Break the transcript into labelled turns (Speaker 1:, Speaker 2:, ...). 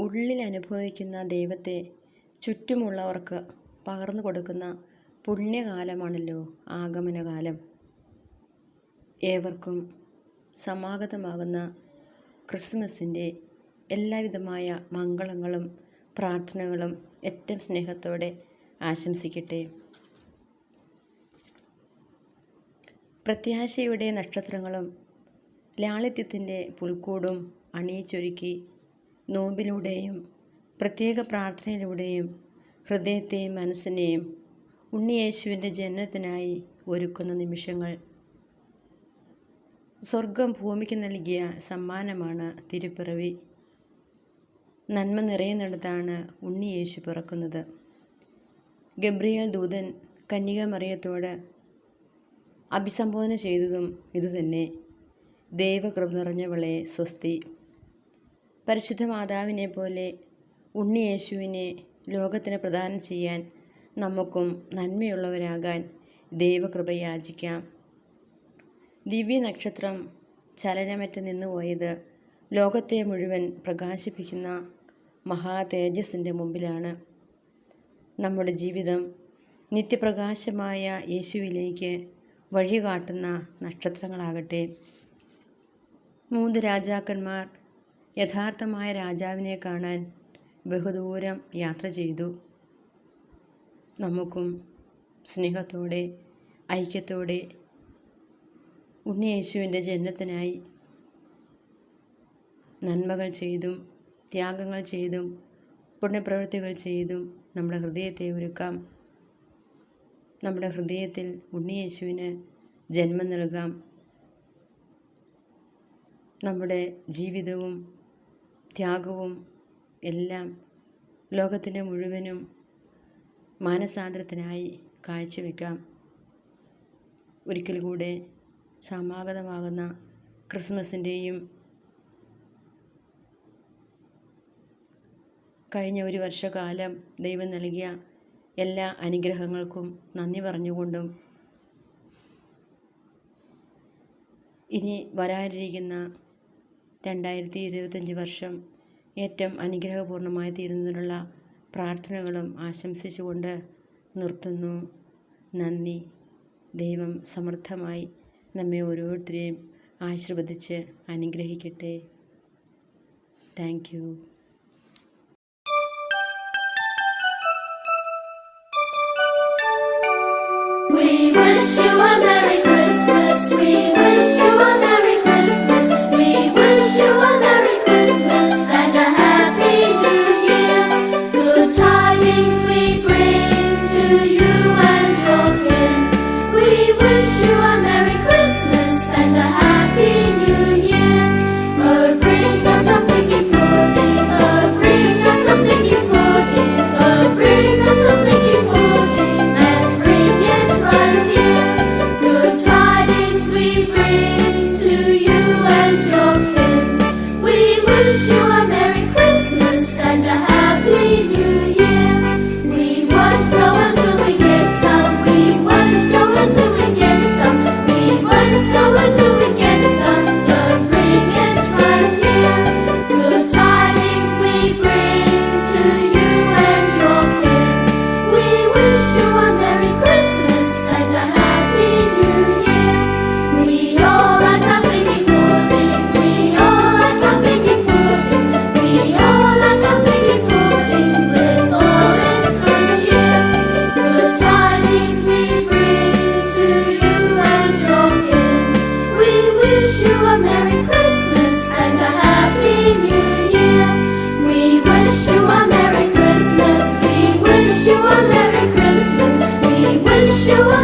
Speaker 1: ഉള്ളിൽ അനുഭവിക്കുന്ന ദൈവത്തെ ചുറ്റുമുള്ളവർക്ക് പകർന്നു കൊടുക്കുന്ന പുണ്യകാലമാണല്ലോ ആഗമനകാലം. ഏവർക്കും സമാഗതമാകുന്ന ക്രിസ്മസിൻ്റെ എല്ലാവിധമായ മംഗളങ്ങളും പ്രാർത്ഥനകളും ഏറ്റവും സ്നേഹത്തോടെ ആശംസിക്കട്ടെ. പ്രത്യാശയുടെ നക്ഷത്രങ്ങളും ലാളിത്യത്തിൻ്റെ പുൽക്കൂടും അണിയിച്ചൊരുക്കി നോമ്പിലൂടെയും പ്രത്യേക പ്രാർത്ഥനയിലൂടെയും ഹൃദയത്തെയും മനസ്സിനെയും ഉണ്ണിയേശുവിൻ്റെ ജനനത്തിനായി ഒരുക്കുന്ന നിമിഷങ്ങൾ. സ്വർഗം ഭൂമിക്ക് നൽകിയ സമ്മാനമാണ് തിരുപ്പിറവി. നന്മ നിറയുന്നിടത്താണ് ഉണ്ണിയേശു പിറക്കുന്നത്. ഗബ്രിയേൽ ദൂതൻ കന്യകാമറിയത്തോട് അഭിസംബോധന ചെയ്തതും ഇതുതന്നെ: ദൈവകൃപ നിറഞ്ഞവളെ സ്വസ്തി. പരിശുദ്ധ മാതാവിനെ പോലെ ഉണ്ണിയേശുവിനെ ലോകത്തിന് പ്രദാനം ചെയ്യാൻ നമുക്കും നന്മയുള്ളവരാകാൻ ദൈവകൃപ യാചിക്കാം. ദിവ്യ നക്ഷത്രം ചലനമറ്റ് നിന്നുപോയത് ലോകത്തെ മുഴുവൻ പ്രകാശിപ്പിക്കുന്ന മഹാ തേജസ്സിൻ്റെ മുമ്പിലാണ്. നമ്മുടെ ജീവിതം നിത്യപ്രകാശമായ യേശുവിലേക്ക് വഴികാട്ടുന്ന നക്ഷത്രങ്ങളാകട്ടെ. 3 രാജാക്കന്മാർ യഥാർത്ഥമായ രാജാവിനെ കാണാൻ ബഹുദൂരം യാത്ര ചെയ്തു. നമുക്കും സ്നേഹത്തോടെ ഐക്യത്തോടെ ഉണ്ണിയേശുവിൻ്റെ ജനനത്തിനായി നന്മകൾ ചെയ്തും ത്യാഗങ്ങൾ ചെയ്തും പുണ്യപ്രവൃത്തികൾ ചെയ്തും നമ്മുടെ ഹൃദയത്തെ ഒരുക്കാം. നമ്മുടെ ഹൃദയത്തിൽ ഉണ്ണിയേശുവിന് ജന്മം നൽകാം. നമ്മുടെ ജീവിതവും ത്യാഗവും എല്ലാം ലോകത്തിൻ്റെ മുഴുവനും മാനസാന്തരത്തിനായി കാഴ്ചവെക്കാം. ഒരിക്കൽ കൂടെ സമാഗതമാകുന്ന ക്രിസ്മസിൻ്റെയും കഴിഞ്ഞ ഒരു വർഷക്കാലം ദൈവം നൽകിയ എല്ലാ അനുഗ്രഹങ്ങൾക്കും നന്ദി പറഞ്ഞുകൊണ്ടും ഇനി വരാനിരിക്കുന്ന 2025 വർഷം ഏറ്റവും അനുഗ്രഹപൂർണമായി തീരുന്നതിനുള്ള പ്രാർത്ഥനകളും ആശംസിച്ചുകൊണ്ട് നിർത്തുന്നു. നന്ദി. ദൈവം സമൃദ്ധമായി നമ്മെ ഓരോരുത്തരെയും ആശീർവദിച്ച് അനുഗ്രഹിക്കട്ടെ. Thank you.
Speaker 2: We wish you a Merry Christmas. We wish you a Merry Christmas. We wish you a Merry Christmas and a Happy New Year. Good tidings we bring to you and your kin. We wish you a Merry Christmas and a Happy New Year. Oh, bring us some figgy pudding. Oh, bring us some figgy pudding. Oh, bring us some figgy pudding and bring it right here. Good tidings we bring to you and your kin. We wish you a Merry Christmas and a Happy New Year. We won't know until we get some. We won't know until we get some. We won't know until we get some. So bring it right here. Good tidings we bring to you and your kin. We wish you a Merry Christmas and a Happy New Year. We all like our figgy pudding. We all like our figgy pudding. We all like our figgy pudding with all its good cheer. Good tidings we bring to you and your kin. We wish you a Merry Christmas and a Happy New Year. We wish you a Merry Christmas. We wish you a Merry Christmas. We wish you a